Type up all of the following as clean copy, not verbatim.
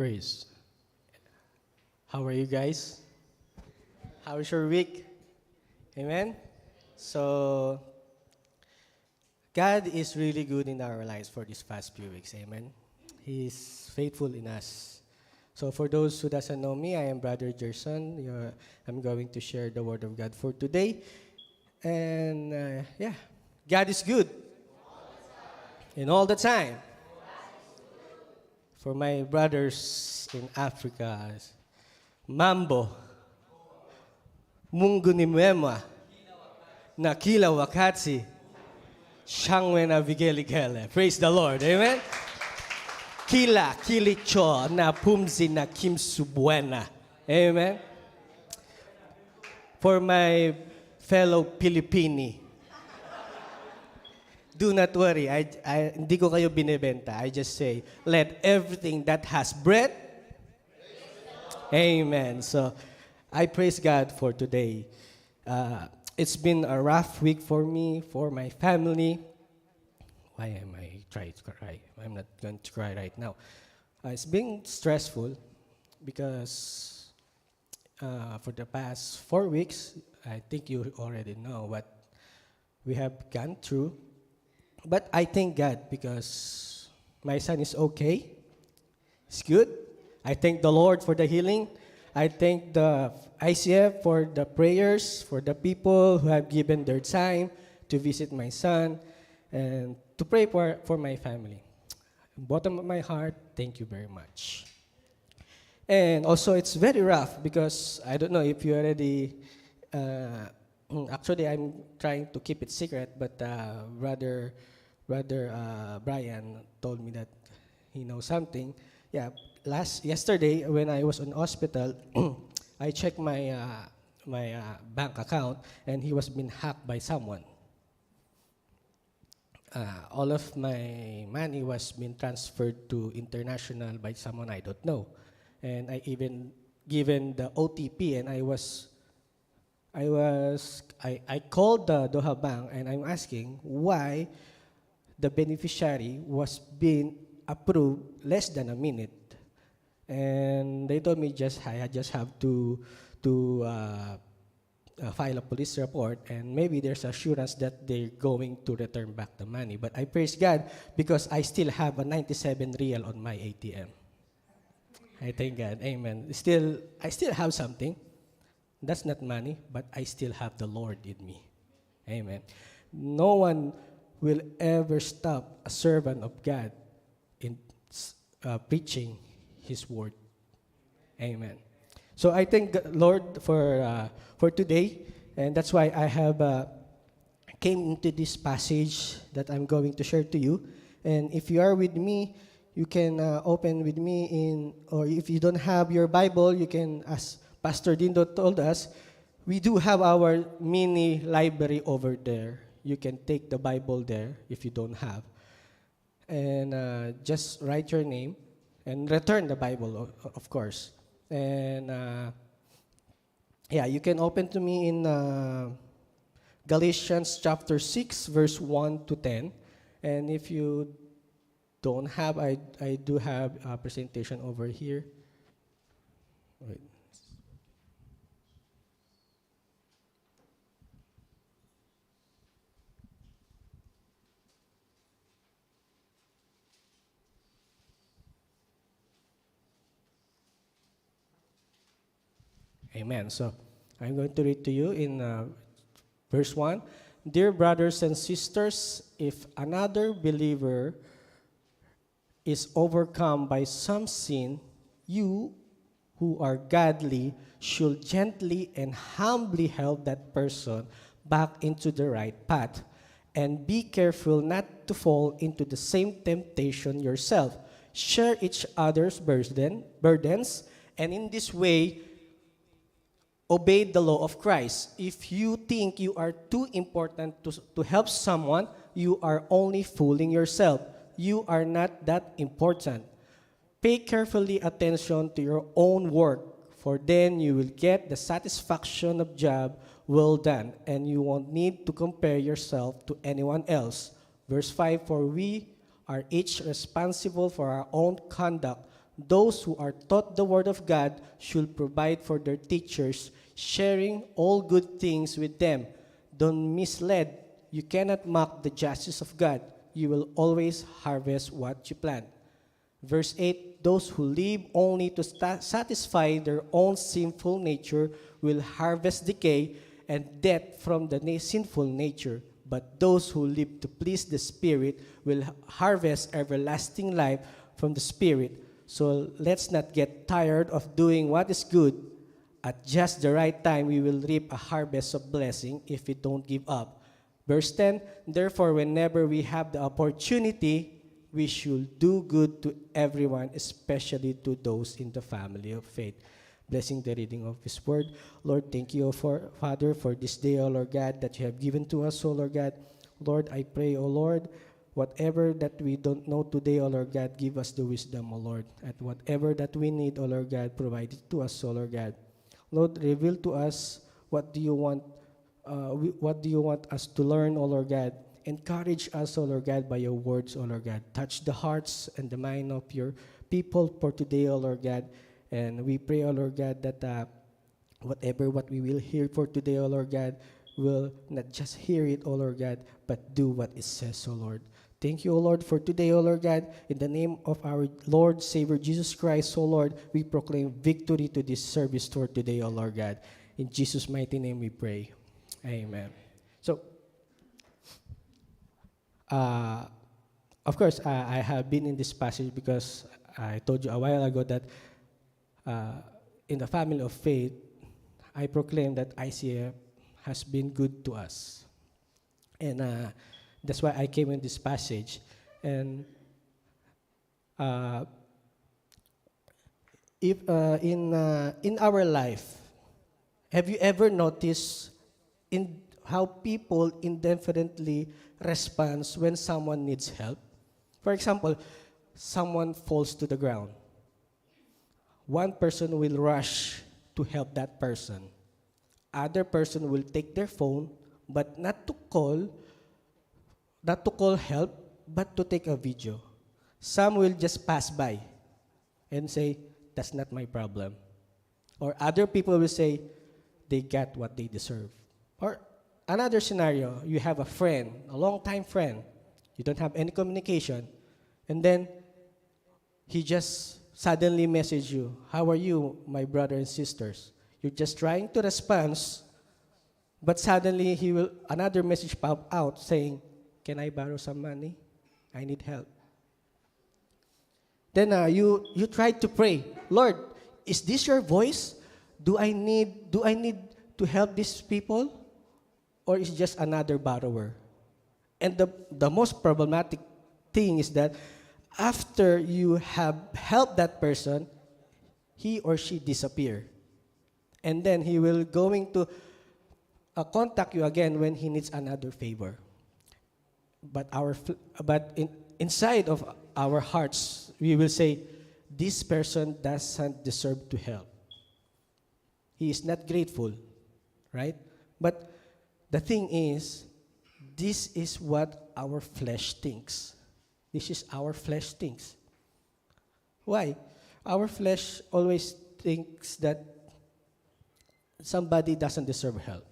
Grace. How are you guys? How was your week? Amen? So, God is really good in our lives for these past few weeks. Amen? He's faithful in us. So, for those who doesn't know me, I am Brother Gerson. I'm going to share the Word of God for today. And, God is good. And all the time. For my brothers in Africa, Mambo, Mungu ni mwema, na kila wakati, shangwe na vigelegele. Praise the Lord, amen? Kila kilicho na pumzi na kimsubuena. Amen? For my fellow Pilipini, do not worry. Hindi ko kayo binibenta. I just say, let everything that has breath. Amen. So, I praise God for today. It's been a rough week for me, for my family. Why am I trying to cry? I'm not going to cry right now. It's been stressful because for the past 4 weeks, I think you already know what we have gone through. But I thank God because my son is okay. He's good. I thank the Lord for the healing. I thank the ICF for the prayers, for the people who have given their time to visit my son and to pray for my family. Bottom of my heart, thank you very much. And also, it's very rough because I don't know if you already... actually, I'm trying to keep it secret, but Brother Brian told me that he knows something. Yeah, yesterday when I was in hospital, I checked my bank account, and he was being hacked by someone. All of my money was being transferred to international by someone I don't know, and I even given the OTP, and I called the Doha Bank, and I'm asking why the beneficiary was being approved less than a minute. And they told me I just have to file a police report, and maybe there's assurance that they're going to return back the money. But I praise God because I still have a 97 real on my ATM. I thank God. Amen. I still have something. That's not money, but I still have the Lord in me. Amen. No one will ever stop a servant of God in preaching His word. Amen. So I thank the Lord for today, and that's why I have came into this passage that I'm going to share to you. And if you are with me, you can open with me or if you don't have your Bible, you can, as Pastor Dindo told us, we do have our mini library over there. You can take the Bible there if you don't have. And just write your name and return the Bible, of course. And you can open to me in Galatians chapter 6, verse 1 to 10. And if you don't have, I do have a presentation over here. Wait. Amen. So I'm going to read to you in verse 1. Dear brothers and sisters, if another believer is overcome by some sin, you who are godly should gently and humbly help that person back into the right path. And be careful not to fall into the same temptation yourself. Share each other's burdens, and in this way, obey the law of Christ. If you think you are too important to help someone, you are only fooling yourself. You are not that important. Pay carefully attention to your own work, for then you will get the satisfaction of job well done, and you won't need to compare yourself to anyone else. Verse 5, for we are each responsible for our own conduct, Those who are taught the word of God should provide for their teachers, sharing all good things with them. Don't mislead. You cannot mock the justice of God. You will always harvest what you plant. Verse 8, those who live only to satisfy their own sinful nature will harvest decay and death from the sinful nature. But those who live to please the Spirit will harvest everlasting life from the Spirit. So let's not get tired of doing what is good. At just the right time, we will reap a harvest of blessing if we don't give up. Verse 10, therefore, whenever we have the opportunity, we should do good to everyone, especially to those in the family of faith. Blessing the reading of His word. Lord, thank you, Father, for this day, O Lord God, that you have given to us, O Lord God. Lord, I pray, O Lord, whatever that we don't know today, O Lord God, give us the wisdom, O Lord. And whatever that we need, O Lord God, provide it to us, O Lord God. Lord, reveal to us what do you want us to learn, O Lord God. Encourage us, O Lord God, by your words, O Lord God. Touch the hearts and the mind of your people for today, O Lord God. And we pray, O Lord God, that what we will hear for today, O Lord God, will not just hear it, O Lord God, but do what it says, O Lord. Thank you, O Lord, for today, O Lord God. In the name of our Lord, Savior, Jesus Christ, O Lord, we proclaim victory to this service for today, O Lord God. In Jesus' mighty name we pray. Amen. So, of course, I have been in this passage because I told you a while ago that in the family of faith, I proclaim that ICF has been good to us. And that's why I came in this passage. And if in our life, have you ever noticed in how people indifferently respond when someone needs help? For example, someone falls to the ground. One person will rush to help that person. Other person will take their phone, but not to call help, but to take a video. Some will just pass by and say, that's not my problem. Or other people will say, they got what they deserve. Or another scenario, you have a friend, a long-time friend, you don't have any communication, and then he just suddenly message you, how are you, my brother and sisters? You're just trying to respond, but suddenly another message pop out saying, can I borrow some money? I need help. Then you try to pray, Lord, is this your voice? Do I need to help these people? Or is it just another borrower? And the most problematic thing is that after you have helped that person, he or she disappear. And then he will going to contact you again when he needs another favor. But inside of our hearts, we will say, this person doesn't deserve to help. He is not grateful, right? But the thing is, this is what our flesh thinks. This is our flesh thinks. Why? Our flesh always thinks that somebody doesn't deserve help.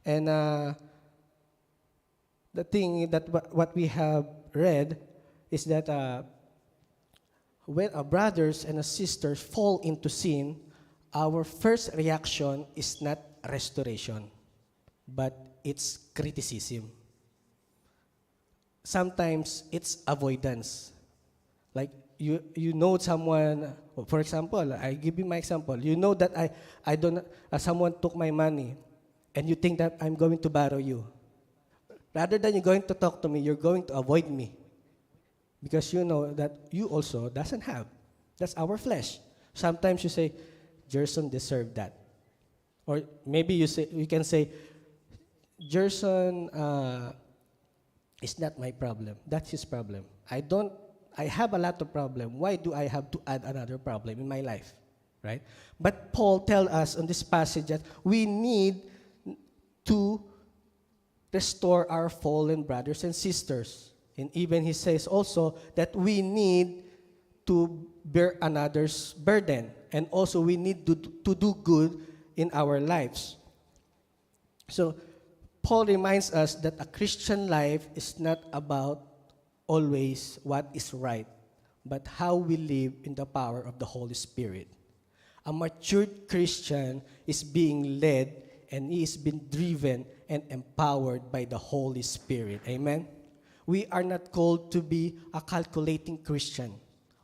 And the thing that what we have read is that when our brothers and our sisters fall into sin, our first reaction is not restoration, but it's criticism. Sometimes it's avoidance. Like you know someone, for example, I give you my example. You know that I don't someone took my money, and you think that I'm going to borrow you. Rather than you're going to talk to me, you're going to avoid me. Because you know that you also doesn't have. That's our flesh. Sometimes you say, Gerson deserved that. Or maybe you can say, Gerson is not my problem. That's his problem. I have a lot of problem. Why do I have to add another problem in my life? Right? But Paul tells us in this passage that we need to restore our fallen brothers and sisters. And even he says also that we need to bear another's burden. And also we need to do good in our lives. So Paul reminds us that a Christian life is not about always what is right, but how we live in the power of the Holy Spirit. A matured Christian is being led and he is being driven and empowered by the Holy Spirit. Amen? We are not called to be a calculating Christian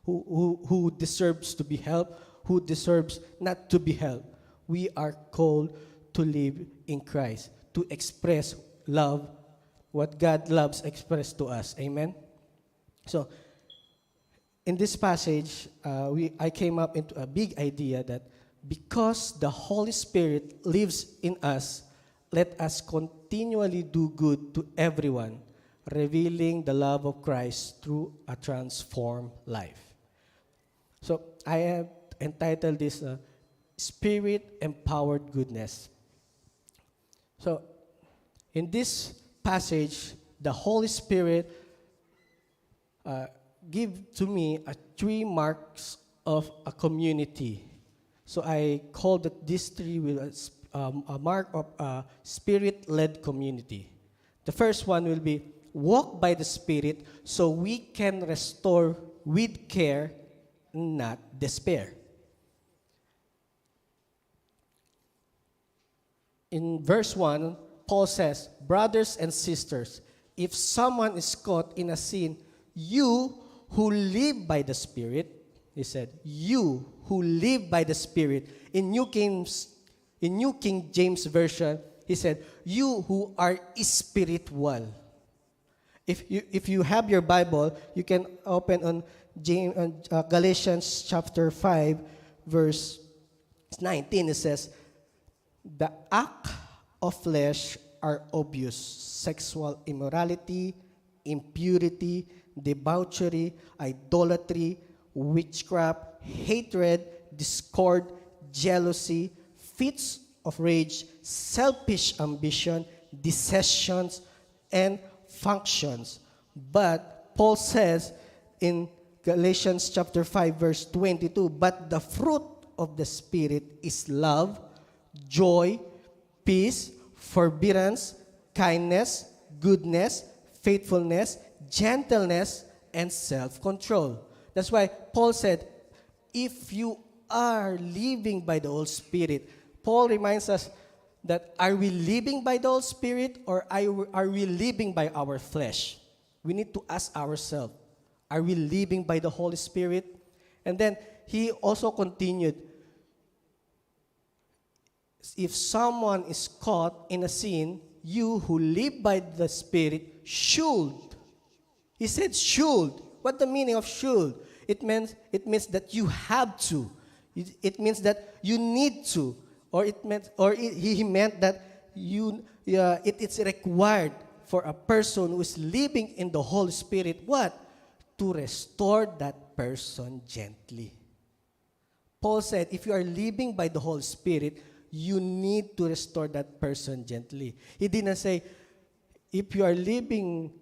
who deserves to be helped, who deserves not to be helped. We are called to live in Christ, to express love, what God loves expressed to us. Amen? So, in this passage, I came up into a big idea that because the Holy Spirit lives in us, let us continually do good to everyone, revealing the love of Christ through a transformed life. So I have entitled this Spirit-Empowered Goodness. So in this passage, the Holy Spirit give to me 3 marks of a community. So I call that these 3 with a mark of a Spirit-led community. The first one will be walk by the Spirit so we can restore with care, not despair. In verse 1, Paul says, brothers and sisters, if someone is caught in a sin, you who live by the Spirit, he said, you who live by the Spirit. In New King James Version, he said, you who are spiritual. If you have your Bible, you can open on Galatians chapter 5, verse 19. It says, the act of flesh are obvious: sexual immorality, impurity, debauchery, idolatry, witchcraft, hatred, discord, jealousy, fits of rage, selfish ambition, dissensions, and functions. But Paul says in Galatians chapter 5, verse 22, but the fruit of the Spirit is love, joy, peace, forbearance, kindness, goodness, faithfulness, gentleness, and self-control. That's why Paul said, if you are living by the Holy Spirit, Paul reminds us that are we living by the Holy Spirit or are we living by our flesh? We need to ask ourselves, are we living by the Holy Spirit? And then he also continued, if someone is caught in a sin, you who live by the Spirit should. He said should. What the meaning of should? It means that you have to. It means that you need to. He meant that it is required for a person who is living in the Holy Spirit, what? To restore that person gently. Paul said, if you are living by the Holy Spirit, you need to restore that person gently. He didn't say, if you are living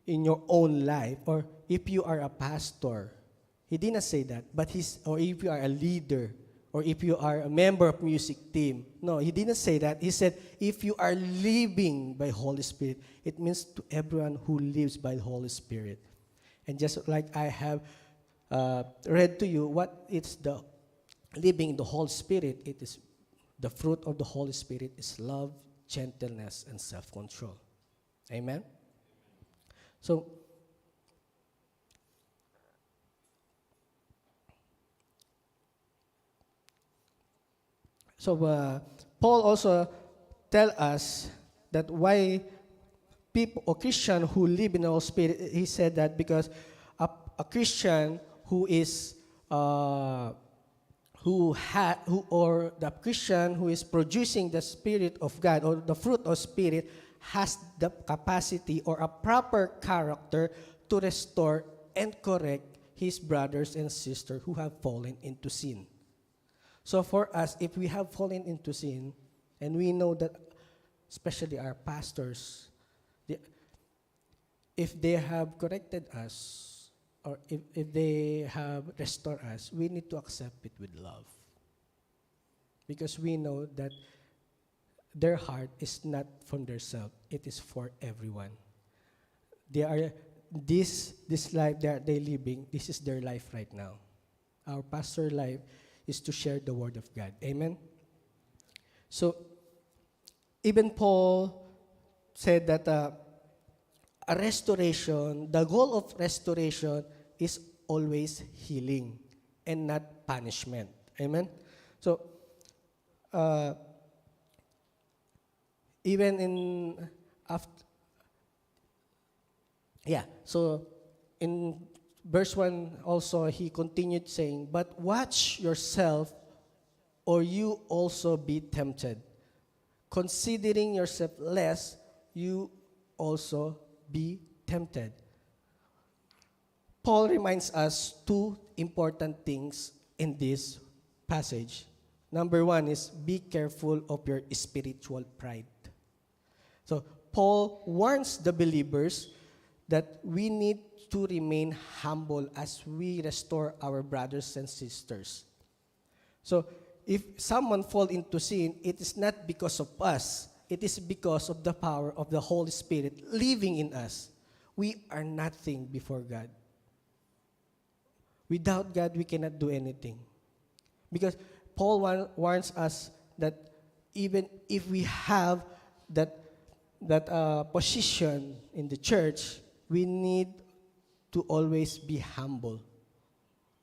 in your own life, or if you are a pastor. He didn't say that. Or if you are a leader, or if you are a member of music team. No, he didn't say that. He said, if you are living by Holy Spirit, it means to everyone who lives by the Holy Spirit. And just like I have read to you, what is the living in the Holy Spirit? It is the fruit of the Holy Spirit is love, gentleness, and self-control. Amen? So Paul also tell us that why people or Christian who live in the Holy Spirit, he said that because a Christian who is the Christian who is producing the Spirit of God or the fruit of Spirit has the capacity or a proper character to restore and correct his brothers and sisters who have fallen into sin. So for us, if we have fallen into sin, and we know that, especially our pastors, if they have corrected us, or if they have restored us, we need to accept it with love. Because we know that their heart is not from themselves, it is for everyone. They are this life that they're living, this is their life right now. Our pastor life is to share the word of God. Amen. So even Paul said that a restoration, the goal of restoration is always healing and not punishment. Amen. So even in after, so in verse 1 also he continued saying, but watch yourself, or you also be tempted. Considering yourself less, you also be tempted. Paul reminds us two important things in this passage. Number one is be careful of your spiritual pride. So Paul warns the believers that we need to remain humble as we restore our brothers and sisters. So if someone fall into sin, it is not because of us. It is because of the power of the Holy Spirit living in us. We are nothing before God. Without God, we cannot do anything. Because Paul warns us that even if we have that position in the church, we need to always be humble.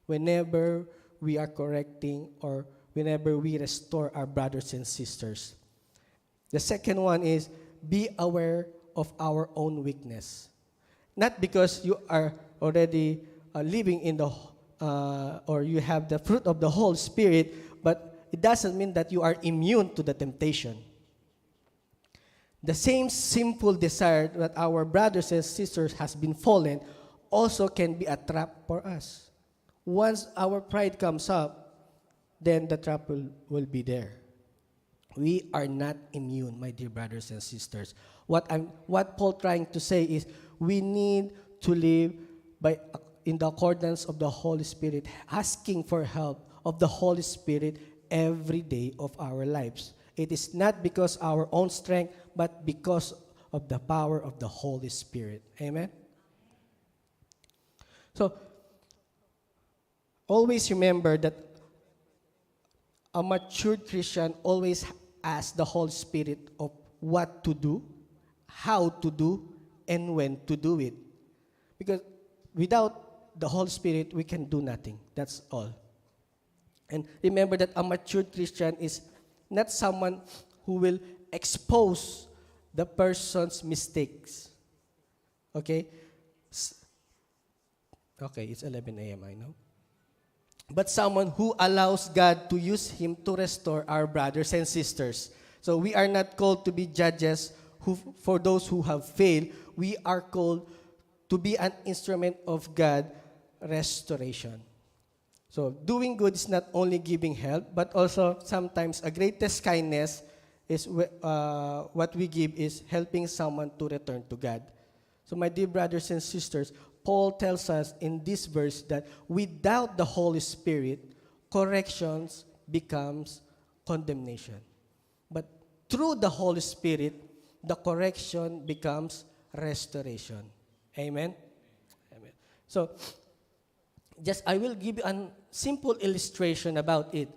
Whenever we are correcting or whenever we restore our brothers and sisters. The second one is be aware of our own weakness. Not because you are already living in the, or you have the fruit of the Holy Spirit, but it doesn't mean that you are immune to the temptation. The same simple desire that our brothers and sisters has been fallen also can be a trap for us. Once our pride comes up, then the trap will be there. We are not immune, my dear brothers and sisters. What Paul trying to say is we need to live in the accordance of the Holy Spirit, asking for help of the Holy Spirit every day of our lives. It is not because our own strength, but because of the power of the Holy Spirit. Amen? So, always remember that a matured Christian always asks the Holy Spirit of what to do, how to do, and when to do it. Because without the Holy Spirit, we can do nothing. That's all. And remember that a matured Christian is not someone who will expose the person's mistakes. Okay? Okay, it's 11 a.m., I know. But someone who allows God to use him to restore our brothers and sisters. So we are not called to be judges for those who have failed. We are called to be an instrument of God restoration. So doing good is not only giving help, but also sometimes a greatest kindness is what we give is helping someone to return to God. So my dear brothers and sisters, Paul tells us in this verse that without the Holy Spirit, corrections becomes condemnation. But through the Holy Spirit, the correction becomes restoration. Amen? Amen. So, I will give you a simple illustration about it.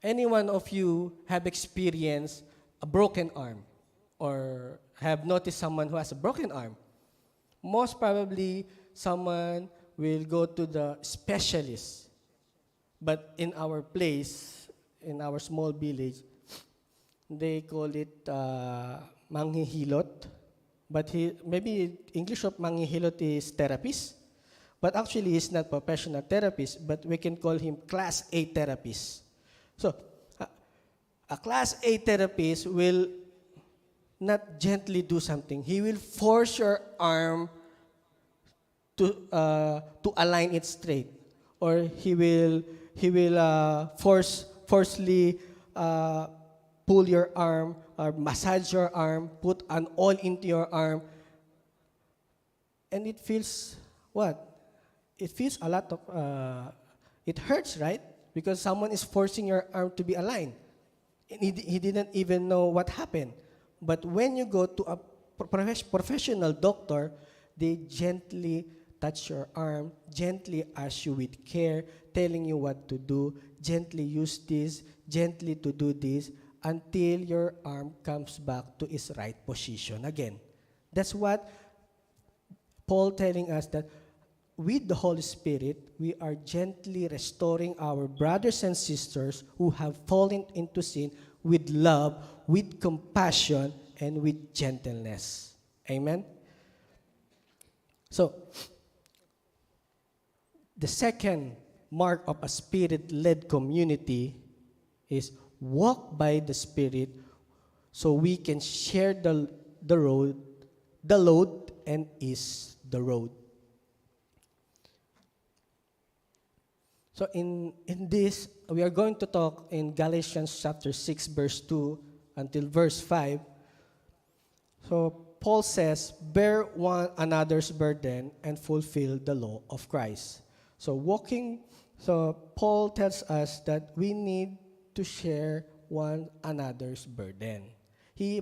Any one of you have experienced a broken arm or have noticed someone who has a broken arm? Most probably, someone will go to the specialist. But in our place, in our small village, they call it manghihilot. But maybe English of manghihilot is therapist. But actually, he's not professional therapist, but we can call him Class A therapist. So, a Class A therapist will not gently do something. He will force your arm to align it straight, or he will forcefully pull your arm or massage your arm, put an oil into your arm, and it feels what? it feels a lot of, it hurts, right? Because someone is forcing your arm to be aligned. And he didn't even know what happened. But when you go to a professional doctor, they gently touch your arm, gently ask you with care, telling you what to do, gently use this, gently to do this, until your arm comes back to its right position again. That's what Paul telling us, that with the Holy Spirit, we are gently restoring our brothers and sisters who have fallen into sin with love, with compassion, and with gentleness. Amen? So, the second mark of a Spirit-led community is walk by the Spirit so we can share the load, and ease the road. So in this, we are going to talk in Galatians chapter 6, verse 2 until verse 5. So Paul says, bear one another's burden and fulfill the law of Christ. So Paul tells us that we need to share one another's burden.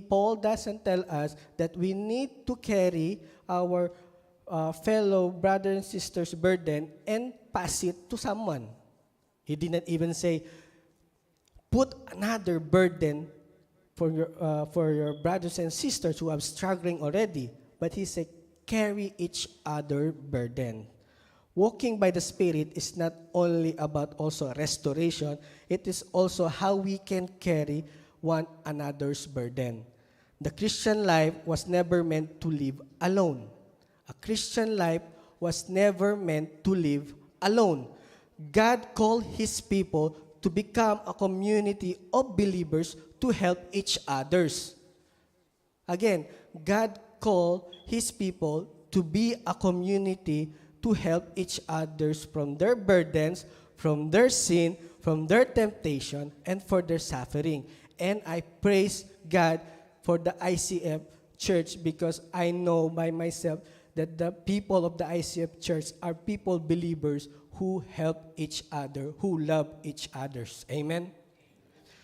Paul doesn't tell us that we need to carry our fellow brothers and sisters' burden and pass it to someone. He didn't even say, put another burden for your brothers and sisters who are struggling already. But he said, carry each other burden. Walking by the Spirit is not only about also restoration, it is also how we can carry one another's burden. The Christian life was never meant to live alone. A Christian life was never meant to live alone. God called His people to become a community of believers to help each others. Again, God called His people to be a community to help each others from their burdens, from their sin, from their temptation, and for their suffering. And I praise God for the ICF Church, because I know by myself that the people of the ICF Church are people, believers, who help each other, who love each others. Amen?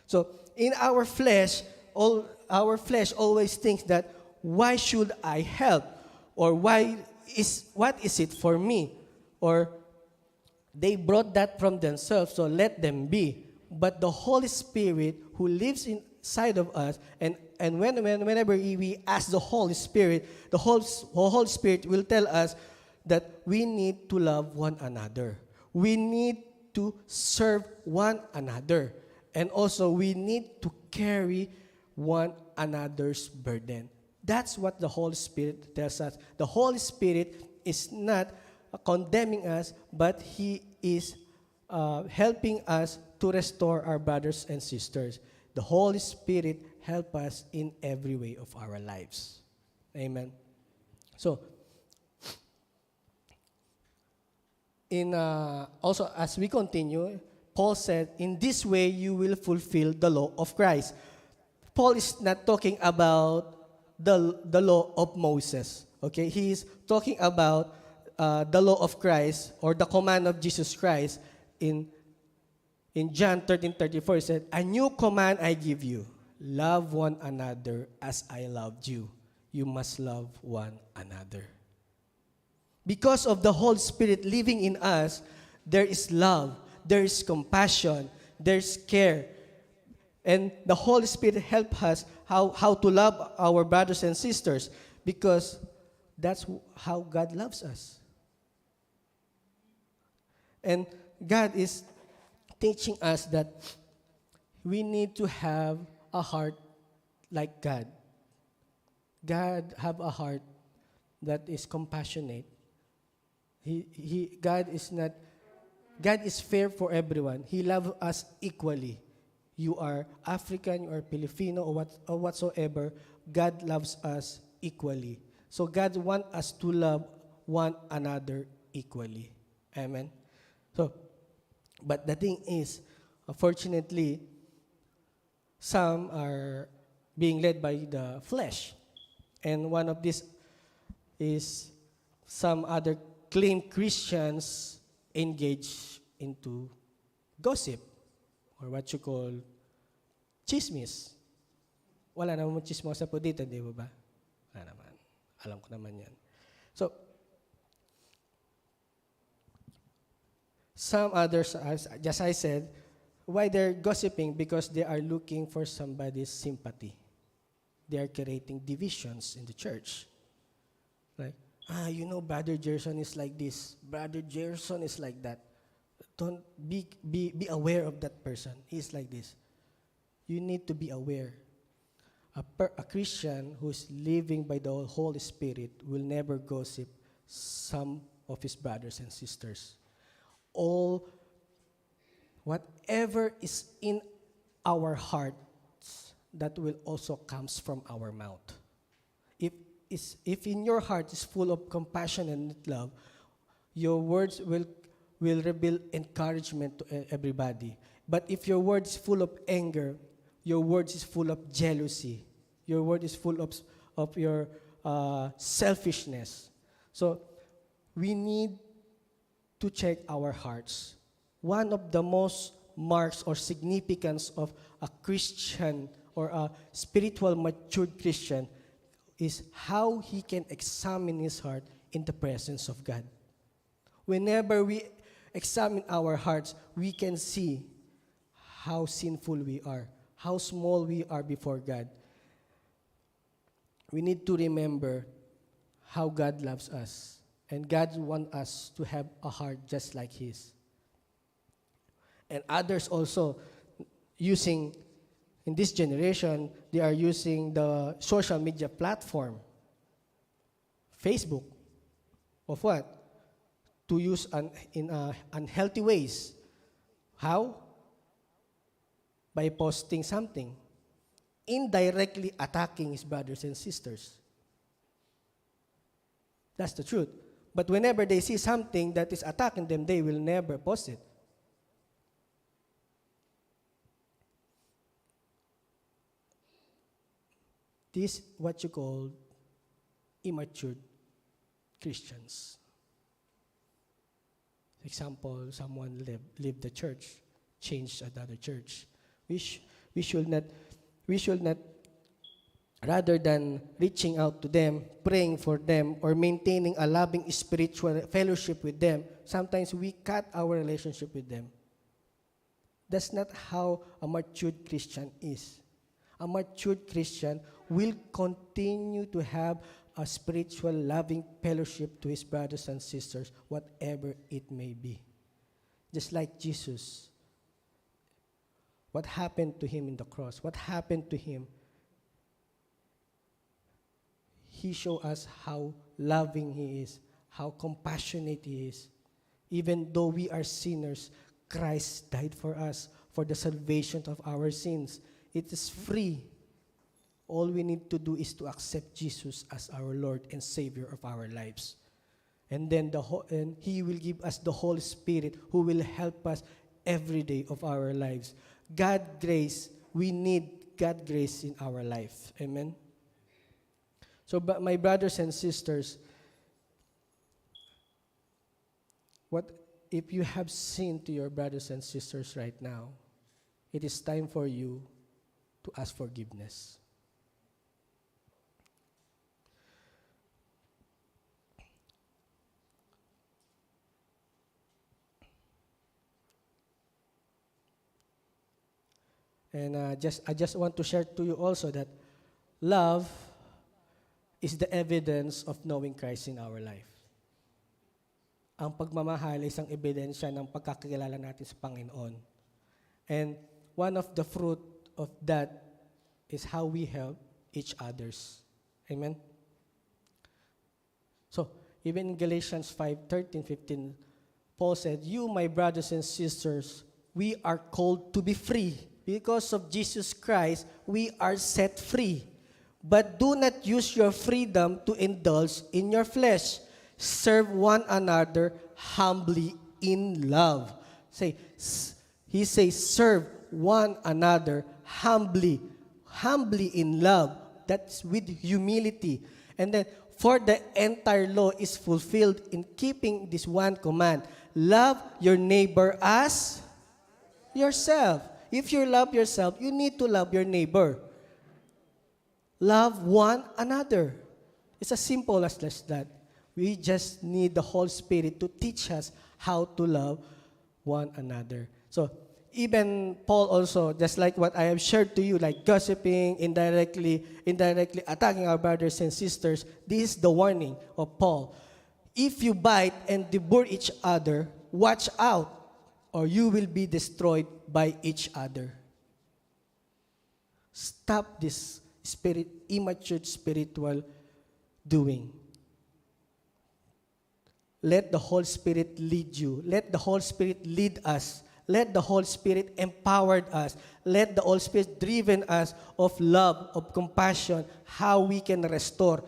So, in our flesh always thinks that, why should I help? Or what is it for me? Or they brought that from themselves, so let them be. But the Holy Spirit who lives inside of us, and whenever we ask the Holy Spirit, the Holy Spirit will tell us that we need to love one another. We need to serve one another. And also, we need to carry one another's burden. That's what the Holy Spirit tells us. The Holy Spirit is not condemning us, but He is helping us to restore our brothers and sisters. The Holy Spirit help us in every way of our lives. Amen. So, also as we continue, Paul said, in this way you will fulfill the law of Christ. Paul is not talking about the law of Moses. Okay, he is talking about the law of Christ, or the command of Jesus Christ. In John 13:34, he said, a new command I give you, love one another as I loved you. You must love one another. Because of the Holy Spirit living in us, there is love, there is compassion, there's care. And the Holy Spirit helps us how to love our brothers and sisters, because that's how God loves us. And God is teaching us that we need to have a heart like God. God have a heart that is compassionate. God is fair for everyone. He loves us equally. You are African, you are Filipino, or whatsoever. God loves us equally. So God wants us to love one another equally. Amen. So, but the thing is, unfortunately, some are being led by the flesh. And one of these is some other claim Christians engage into gossip or what you call chismis. Wala naman chismosa po dito, di ba? Wala naman. Alam ko naman yan. So, some others, just I said, why they're gossiping? Because they are looking for somebody's sympathy. They are creating divisions in the church. Like, Brother Gerson is like this. Brother Gerson is like that. Don't be aware of that person. He's like this. You need to be aware. A Christian who is living by the Holy Spirit will never gossip some of his brothers and sisters. Whatever is in our hearts, that will also comes from our mouth. If in your heart is full of compassion and love, your words will reveal encouragement to everybody. But if your word is full of anger, your word is full of jealousy, your word is full of your selfishness. So we need to check our hearts. One of the most marks or significance of a Christian or a spiritual matured Christian is how he can examine his heart in the presence of God. Whenever we examine our hearts, we can see how sinful we are, how small we are before God. We need to remember how God loves us, and God wants us to have a heart just like His. And others also using, in this generation, they are using the social media platform, Facebook, of what? To use in unhealthy ways. How? By posting something, indirectly attacking his brothers and sisters. That's the truth. But whenever they see something that is attacking them, they will never post it. This is what you call immature Christians. For example, someone leave the church, change another church. We should not, rather than reaching out to them, praying for them, or maintaining a loving spiritual fellowship with them, sometimes we cut our relationship with them. That's not how a matured Christian is. A matured Christian will continue to have a spiritual loving fellowship to his brothers and sisters, whatever it may be. Just like Jesus. What happened to him in the cross? What happened to him? He showed us how loving he is, how compassionate he is. Even though we are sinners, Christ died for us, for the salvation of our sins. It is free. All we need to do is to accept Jesus as our Lord and Savior of our lives. And then and He will give us the Holy Spirit who will help us every day of our lives. God grace, we need God grace in our life. Amen? So, my brothers and sisters, what if you have sinned to your brothers and sisters right now, it is time for you to ask forgiveness. And I just want to share to you also that love is the evidence of knowing Christ in our life. Ang pagmamahal ay isang ebidensya ng pagkakilala natin sa Panginoon. And one of the fruit of that is how we help each others. Amen? So, even in Galatians 5:13-15, Paul said, "You, my brothers and sisters, we are called to be free. Because of Jesus Christ, we are set free. But do not use your freedom to indulge in your flesh. Serve one another humbly in love." He says, serve one another humbly in love. That's with humility. And then, For the entire law is fulfilled in keeping this one command. Love your neighbor as yourself. If you love yourself, you need to love your neighbor. Love one another. It's as simple as that. We just need the Holy Spirit to teach us how to love one another. So, even Paul also, just like what I have shared to you, like gossiping, indirectly attacking our brothers and sisters, this is the warning of Paul. If you bite and devour each other, watch out, or you will be destroyed by each other. Stop this immature spiritual doing. Let the Holy Spirit lead you. Let the Holy Spirit lead us. Let the Holy Spirit empowered us. Let the Holy Spirit driven us of love, of compassion, how we can restore.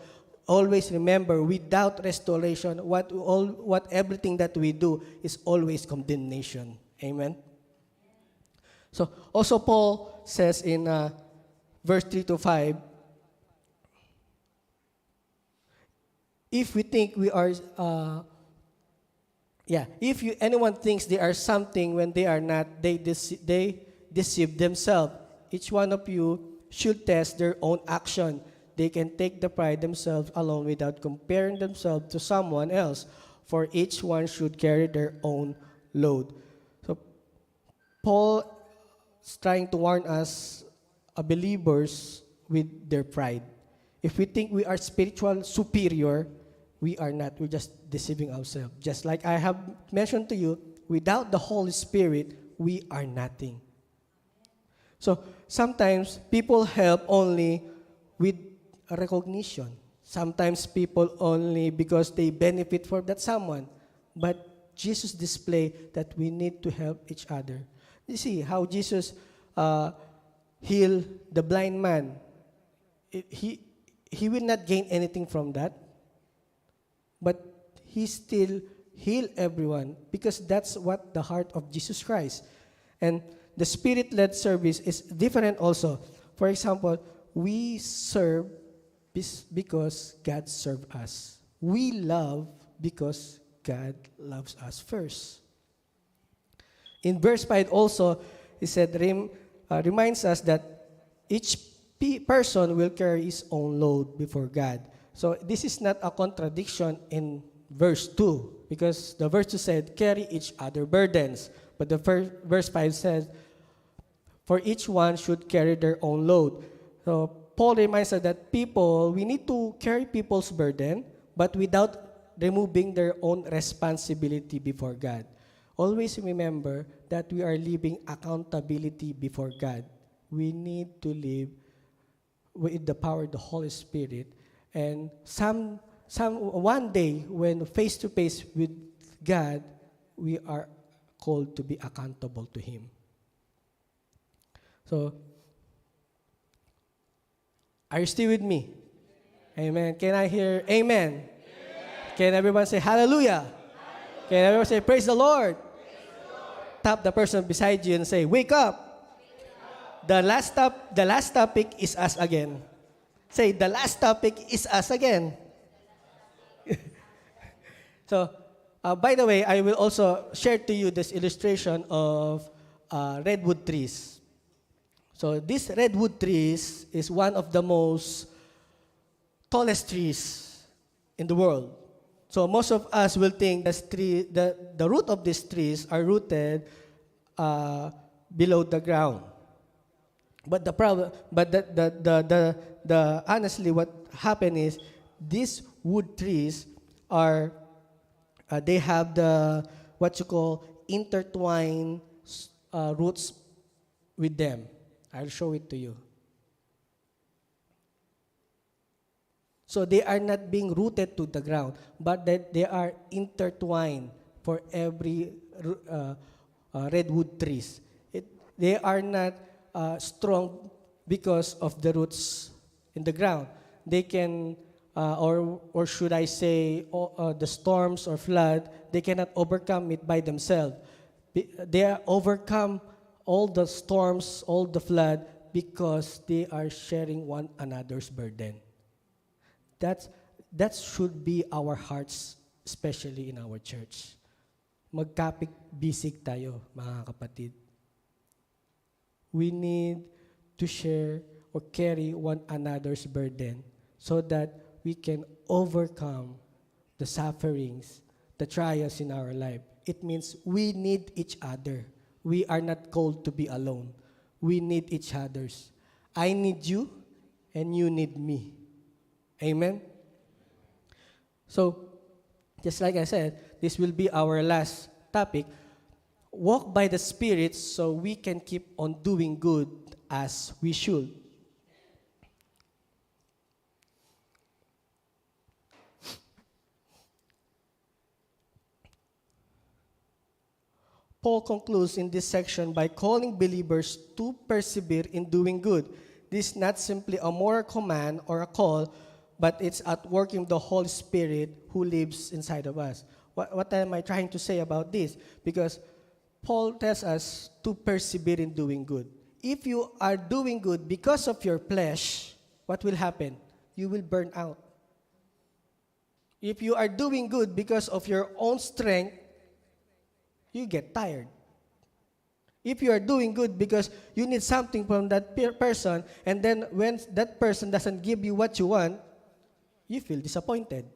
Always remember, without restoration, what everything that we do is always condemnation. Amen? So, also Paul says in verse 3 to 5, if we think we are... if anyone thinks they are something when they are not, they deceive themselves. Each one of you should test their own action. They can take the pride themselves alone without comparing themselves to someone else, for each one should carry their own load. So, Paul is trying to warn us, believers, with their pride. If we think we are spiritual superior, we are not. We're just deceiving ourselves. Just like I have mentioned to you, without the Holy Spirit, we are nothing. So sometimes people help only with recognition. Sometimes people only because they benefit from that someone. But Jesus displayed that we need to help each other. You see how Jesus healed the blind man. He will not gain anything from that. But he still healed everyone because that's what the heart of Jesus Christ. And the Spirit-led service is different also. For example, we serve because God served us. We love because God loves us first. In verse 5 also, he said, reminds us that each person will carry his own load before God. So this is not a contradiction in verse 2, because the verse 2 said, carry each other burdens. But the verse 5 says, for each one should carry their own load. So Paul reminds us that we need to carry people's burden, but without removing their own responsibility before God. Always remember that we are living accountability before God. We need to live with the power of the Holy Spirit. And one day, when face to face with God, we are called to be accountable to Him. So, are you still with me? Amen. Can I hear amen? Amen. Can everyone say hallelujah? Hallelujah. Can everyone say praise the Lord? Praise the Lord. Tap the person beside you and say, wake up. Wake up. The last topic is us again. Say, the last topic is us again. So, by the way, I will also share to you this illustration of redwood trees. So, this redwood trees is one of the most tallest trees in the world. So, most of us will think the root of these trees are rooted below the ground. But the problem, honestly, what happened is these wood trees are, they have what you call intertwined roots with them. I'll show it to you. So they are not being rooted to the ground, but that they are intertwined for every redwood trees. They are not strong because of the roots in the ground. They can, or should I say, the storms or flood, they cannot overcome it by themselves. They overcome all the storms, all the flood, because they are sharing one another's burden. that should be our hearts, especially in our church. Magkapit-bisig tayo, mga kapatid. We need to share or carry one another's burden so that we can overcome the sufferings, the trials in our life. It means we need each other. We are not called to be alone. We need each other's. I need you, and you need me. Amen? So, just like I said, this will be our last topic. Walk by the Spirit so we can keep on doing good as we should. Paul concludes in this section by calling believers to persevere in doing good. This is not simply a moral command or a call, but it's at working the Holy Spirit who lives inside of us. What am I trying to say about this? Because Paul tells us to persevere in doing good. If you are doing good because of your flesh, what will happen? You will burn out. If you are doing good because of your own strength, you get tired. If you are doing good because you need something from that person, and then when that person doesn't give you what you want, you feel disappointed.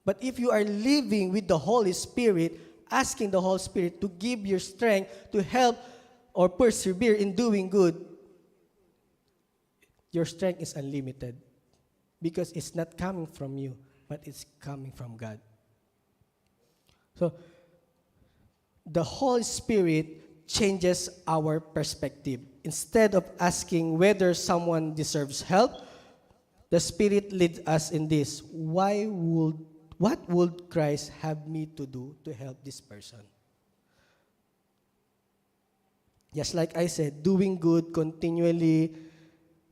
But if you are living with the Holy Spirit, asking the Holy Spirit to give you strength to help or persevere in doing good, your strength is unlimited because it's not coming from you, but it's coming from God. So, the Holy Spirit changes our perspective. Instead of asking whether someone deserves help, the Spirit leads us in this. What would Christ have me to do to help this person? Just like I said, doing good continually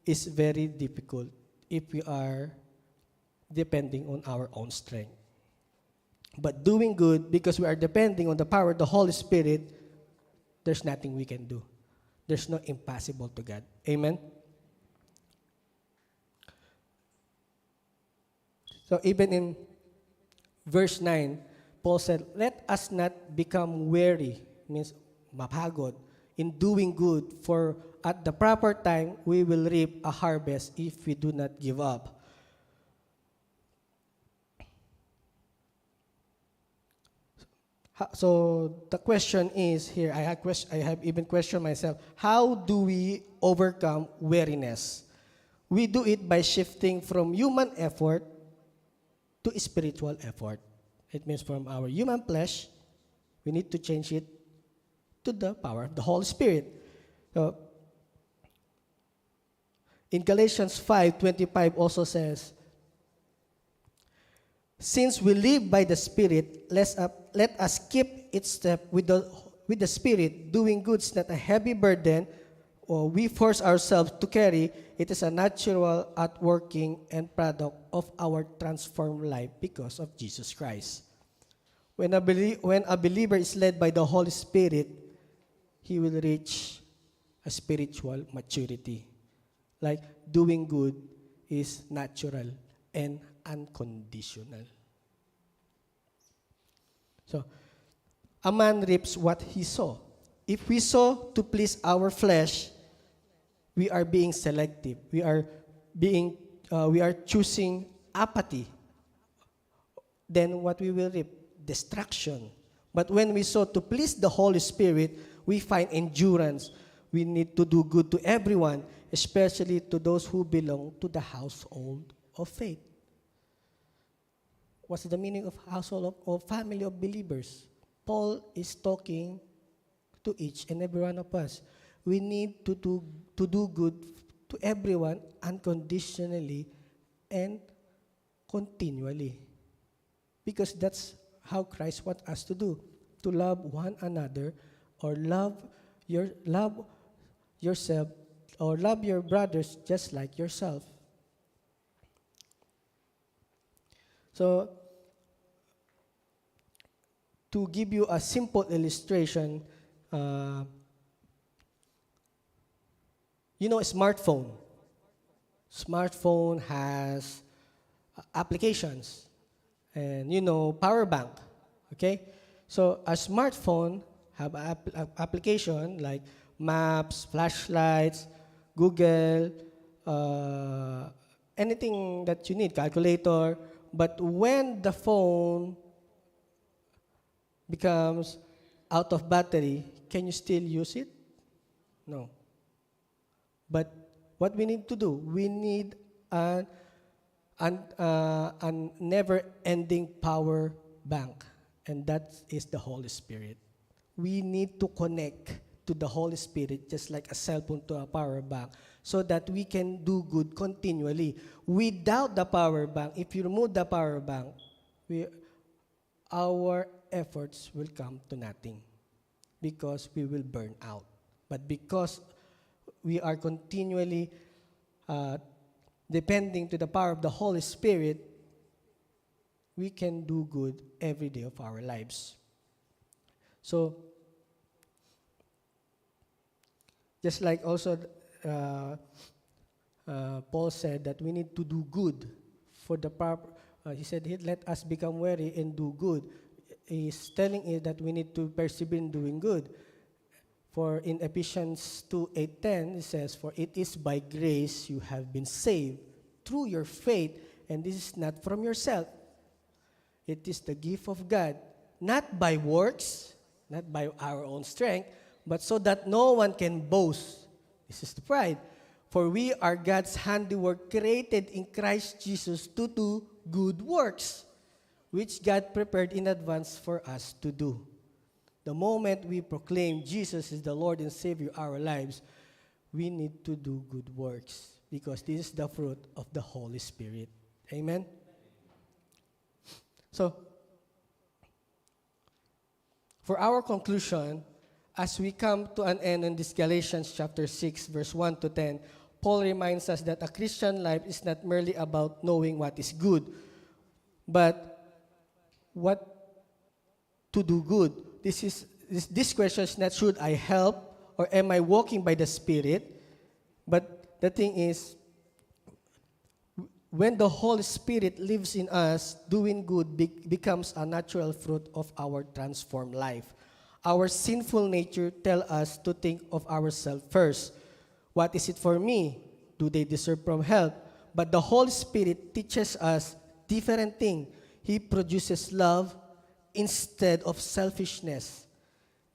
is very difficult if we are depending on our own strength. But doing good, because we are depending on the power of the Holy Spirit, there's nothing we can do. There's no impossible to God. Amen? So even in verse 9, Paul said, let us not become weary, means mapagod, in doing good, for at the proper time we will reap a harvest if we do not give up. So the question is here, I have even questioned myself, how do we overcome weariness? We do it by shifting from human effort to spiritual effort. It means from our human flesh, we need to change it to the power of the Holy Spirit. So, in Galatians 5:25 also says, since we live by the Spirit, let us keep it step with the Spirit. Doing good is not a heavy burden, or we force ourselves to carry. It is a natural outworking and product of our transformed life because of Jesus Christ. When a believer is led by the Holy Spirit, he will reach a spiritual maturity. Like doing good is natural and unconditional. So, a man reaps what he sow. If we sow to please our flesh, we are being selective. We are choosing apathy. Then what we will reap? Destruction. But when we sow to please the Holy Spirit, we find endurance. We need to do good to everyone, especially to those who belong to the household of faith. What's the meaning of household or family of believers? Paul is talking to each and every one of us. We need to do good to everyone unconditionally and continually. Because that's how Christ wants us to do. To love one another, or love yourself, or love your brothers just like yourself. So, to give you a simple illustration, smartphone. Smartphone has applications. And power bank. Okay? So a smartphone have application like maps, flashlights, Google, anything that you need, calculator. But when the phone becomes out of battery, can you still use it? No. But what we need to do, we need a never-ending power bank, and that is the Holy Spirit. We need to connect to the Holy Spirit just like a cell phone to a power bank so that we can do good continually. Without the power bank, if you remove the power bank, our efforts will come to nothing because we will burn out. But because we are continually depending to the power of the Holy Spirit, we can do good every day of our lives. So, just like also Paul said that we need to do good for the proper. He said, "Let us become weary and do good." He's telling us that we need to persevere in doing good. For in Ephesians 2:8-10, it says, "For it is by grace you have been saved through your faith, and this is not from yourself. It is the gift of God, not by works, not by our own strength, but so that no one can boast." This is the pride. "For we are God's handiwork, created in Christ Jesus to do good works, which God prepared in advance for us to do." The moment we proclaim Jesus is the Lord and Savior of our lives, we need to do good works because this is the fruit of the Holy Spirit. Amen? So, for our conclusion, as we come to an end in this Galatians chapter 6, verse 1 to 10, Paul reminds us that a Christian life is not merely about knowing what is good, but what to do good. This question is not should I help or am I walking by the Spirit, but the thing is, when the Holy Spirit lives in us, doing good becomes a natural fruit of our transformed life. Our sinful nature tells us to think of ourselves first. What is it for me? Do they deserve from help? But the Holy Spirit teaches us different thing. He produces love instead of selfishness,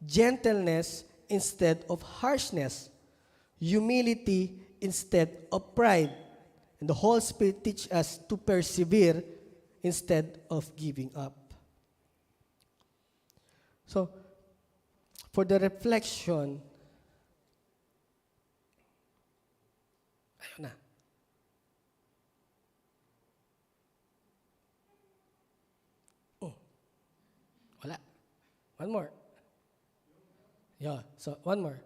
gentleness instead of harshness, humility instead of pride. And the Holy Spirit teaches us to persevere instead of giving up. So, for the reflection, ayun na. Wala. One more. Yeah, so one more.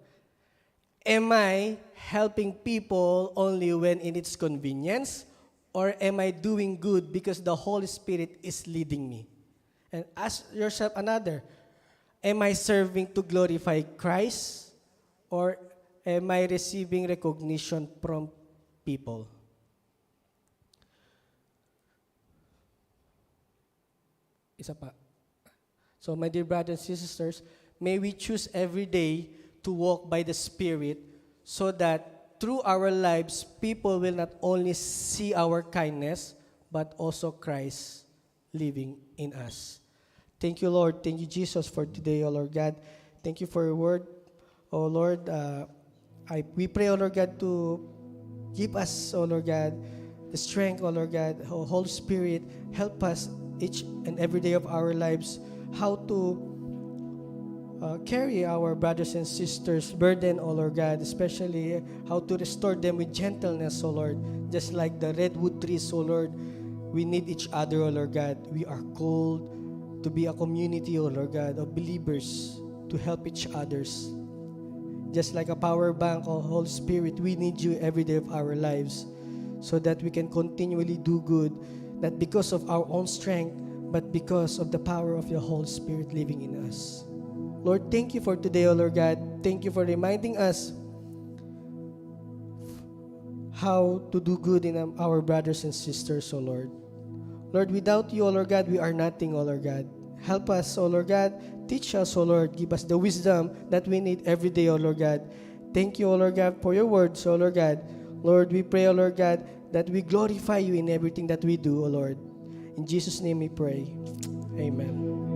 Am I helping people only when in its convenience, or am I doing good because the Holy Spirit is leading me? And ask yourself another. Am I serving to glorify Christ, or am I receiving recognition from people? Isa pa. So my dear brothers and sisters, may we choose every day to walk by the Spirit so that through our lives, people will not only see our kindness, but also Christ living in us. Thank you, Lord. Thank you, Jesus, for today, O Lord God. Thank you for your word, O Lord. We pray, O Lord God, to give us, O Lord God, the strength, O Lord God. O Holy Spirit, help us each and every day of our lives how to carry our brothers and sisters' burden, O Lord God, especially how to restore them with gentleness, O Lord. Just like the redwood trees, O Lord, we need each other, O Lord God. We are called to be a community, O Lord God, of believers to help each others. Just like a power bank, O Holy Spirit, we need you every day of our lives so that we can continually do good, not because of our own strength, but because of the power of your Holy Spirit living in us. Lord, thank you for today, O Lord God. Thank you for reminding us how to do good in our brothers and sisters, O Lord. Lord, without you, O Lord God, we are nothing, O Lord God. Help us, O Lord God. Teach us, O Lord. Give us the wisdom that we need every day, O Lord God. Thank you, O Lord God, for your words, O Lord God. Lord, we pray, O Lord God, that we glorify you in everything that we do, O Lord. In Jesus' name we pray. Amen.